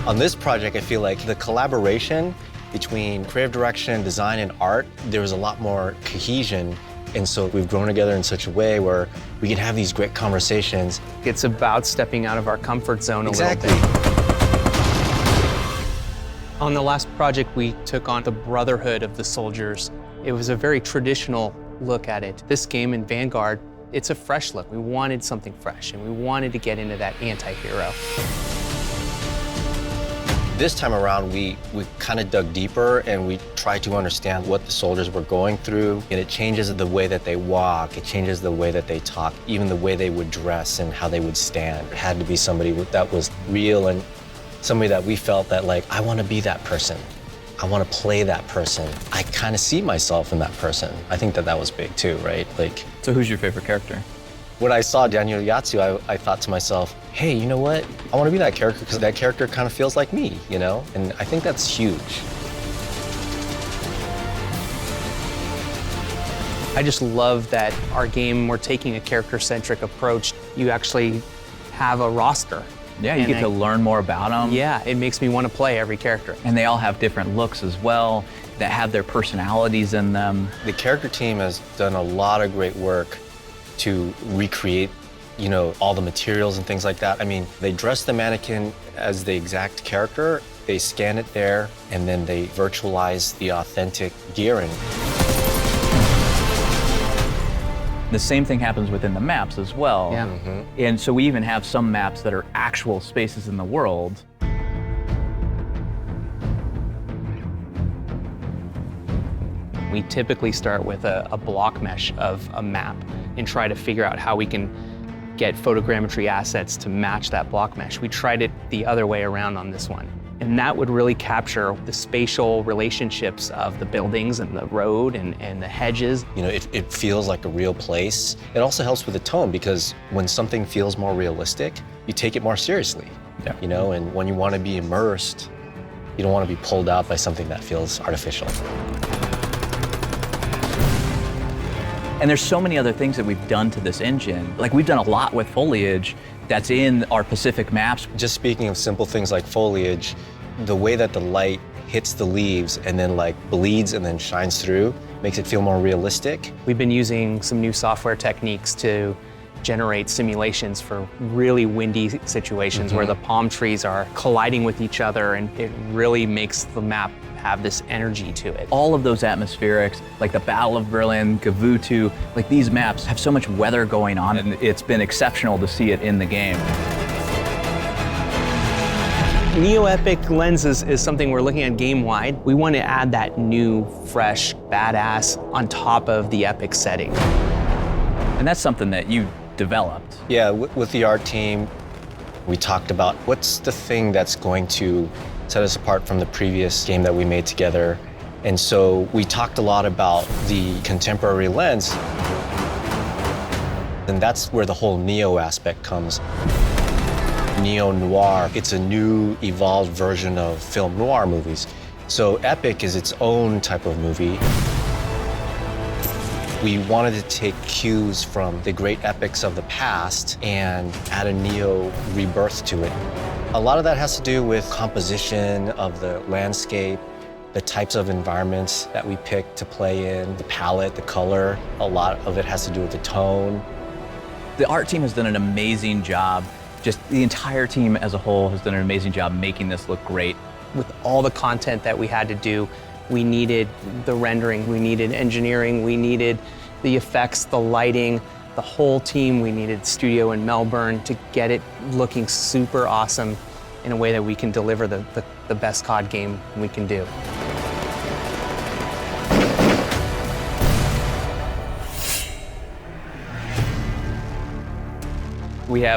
On this project, I feel like the collaboration between creative direction, design, and art, there was a lot more cohesion. And so we've grown together in such a way where we can have these great conversations. It's about stepping out of our comfort zone a little bit. On the last project, we took on the brotherhood of the soldiers. It was a very traditional look at it. This game in Vanguard, it's a fresh look. We wanted something fresh, and we wanted to get into that anti-hero. This time around, we kind of dug deeper and we tried to understand what the soldiers were going through. And it changes the way that they walk, it changes the way that they talk, even the way they would dress and how they would stand. It had to be somebody that was real and somebody that we felt that, like, I want to be that person. I want to play that person. I kind of see myself in that person. I think that was big too, right? Like, so who's your favorite character? When I saw Daniel Yatsu, I thought to myself, hey, you know what? I want to be that character because that character kind of feels like me, you know? And I think that's huge. I just love that our game, we're taking a character-centric approach. You actually have a roster. Yeah, you get to learn more about them. Yeah, it makes me want to play every character. And they all have different looks as well, that have their personalities in them. The character team has done a lot of great work to recreate, you know, all the materials and things like that. I mean, they dress the mannequin as the exact character, they scan it there, and then they virtualize the authentic gearing. The same thing happens within the maps as well. Yeah. And so we even have some maps that are actual spaces in the world. We typically start with a block mesh of a map and try to figure out how we can get photogrammetry assets to match that block mesh. We tried it the other way around on this one. And that would really capture the spatial relationships of the buildings and the road and the hedges. You know, it feels like a real place. It also helps with the tone because when something feels more realistic, you take it more seriously. Yeah. You know, and when you want to be immersed, you don't want to be pulled out by something that feels artificial. And there's so many other things that we've done to this engine. Like, we've done a lot with foliage that's in our Pacific maps. Just speaking of simple things like foliage, the way that the light hits the leaves and then like bleeds and then shines through makes it feel more realistic. We've been using some new software techniques to generate simulations for really windy situations where the palm trees are colliding with each other, and it really makes the map have this energy to it. All of those atmospherics, like the Battle of Berlin, Gavutu, like these maps have so much weather going on, and it's been exceptional to see it in the game. Neo-epic lenses is something we're looking at game-wide. We want to add that new, fresh, badass on top of the epic setting. And that's something that you developed. Yeah, with the art team, we talked about what's the thing that's going to set us apart from the previous game that we made together. And so we talked a lot about the contemporary lens. And that's where the whole neo aspect comes. Neo-noir, it's a new, evolved version of film noir movies. So epic is its own type of movie. We wanted to take cues from the great epics of the past and add a neo rebirth to it. A lot of that has to do with composition of the landscape, the types of environments that we pick to play in, the palette, the color. A lot of it has to do with the tone. The art team has done an amazing job. Just the entire team as a whole has done an amazing job making this look great. With all the content that we had to do, we needed the rendering, we needed engineering, we needed the effects, the lighting, the whole team. We needed studio in Melbourne to get it looking super awesome in a way that we can deliver the best COD game we can do. We have